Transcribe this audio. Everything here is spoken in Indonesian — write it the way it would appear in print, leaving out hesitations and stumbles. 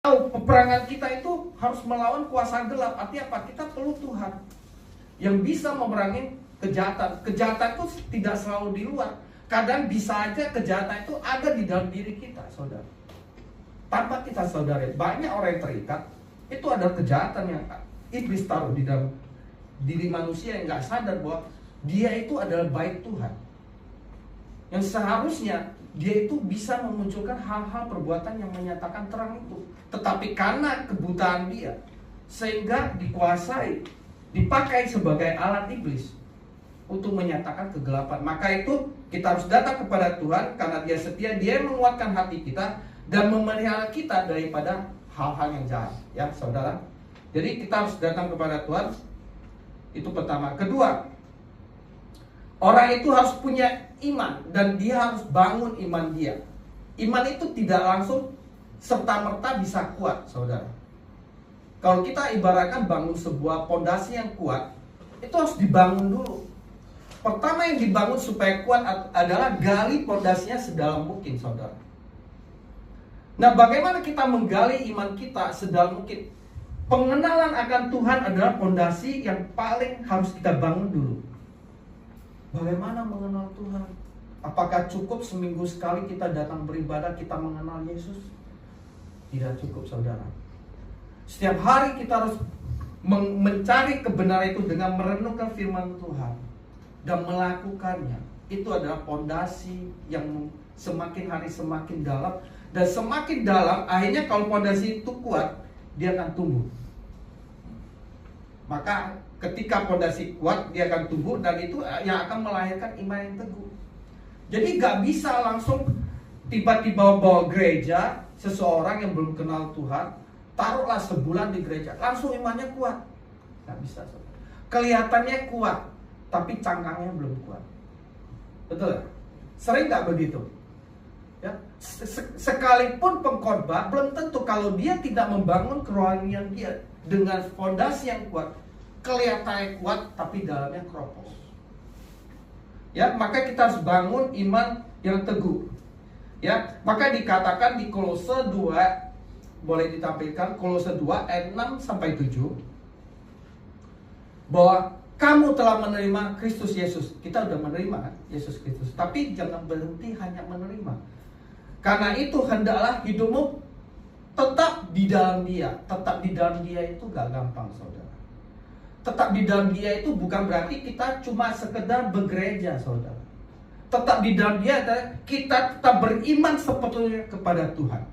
Peperangan kita itu harus melawan kuasa gelap. Artinya apa? Kita perlu Tuhan yang bisa memerangi kejahatan. Kejahatan itu tidak selalu di luar. Kadang bisa aja kejahatan itu ada di dalam diri kita, saudara. Tanpa kita sadari, banyak orang yang terikat, itu ada kejahatan yang iblis taruh di dalam diri manusia yang gak sadar bahwa dia itu adalah baik Tuhan. Yang seharusnya dia itu bisa memunculkan hal-hal perbuatan yang menyatakan terang itu. Tetapi karena kebutaan dia, sehingga dikuasai, dipakai sebagai alat iblis untuk menyatakan kegelapan. Maka itu kita harus datang kepada Tuhan, karena dia setia, dia menguatkan hati kita dan memelihara kita daripada hal-hal yang jahat. Ya saudara, jadi kita harus datang kepada Tuhan. Itu pertama. Kedua, orang itu harus punya iman, dan dia harus bangun iman dia. Iman itu tidak langsung serta-merta bisa kuat, saudara. Kalau kita ibaratkan bangun sebuah pondasi yang kuat, itu harus dibangun dulu. Pertama yang dibangun supaya kuat adalah gali pondasinya sedalam mungkin, saudara. Nah, bagaimana kita menggali iman kita sedalam mungkin? Pengenalan akan Tuhan adalah pondasi yang paling harus kita bangun dulu. Bagaimana mengenal Tuhan? Apakah cukup seminggu sekali kita datang beribadah, kita mengenal Yesus? Tidak cukup, saudara. Setiap hari kita harus mencari kebenaran itu dengan merenungkan firman Tuhan dan melakukannya. Itu adalah pondasi yang semakin hari semakin dalam. Dan semakin dalam, akhirnya kalau pondasi itu kuat, dia akan tumbuh. Maka ketika pondasi kuat, dia akan tumbuh, dan itu yang akan melahirkan iman yang teguh. Jadi gak bisa langsung tiba-tiba bawa gereja seseorang yang belum kenal Tuhan, taruhlah sebulan di gereja, langsung imannya kuat. Gak bisa. Kelihatannya kuat, tapi cangkangnya belum kuat. Betul ya? Sering gak begitu? Ya, sekalipun pengkhotbah, belum tentu kalau dia tidak membangun kerohanian dia dengan fondasi yang kuat, kelihatannya kuat tapi dalamnya keropos. Ya, maka kita harus bangun iman yang teguh. Ya, maka dikatakan di Kolose 2, boleh ditampilkan Kolose 2 ayat 6 sampai 7, bahwa kamu telah menerima Kristus Yesus. Kita sudah menerima Yesus Kristus, tapi jangan berhenti hanya menerima. Karena itu hendaklah hidupmu tetap di dalam dia. Tetap di dalam dia itu gak gampang, saudara. Tetap di dalam dia itu bukan berarti kita cuma sekedar bergereja, saudara. Tetap di dalam dia adalah kita tetap beriman sepenuhnya kepada Tuhan.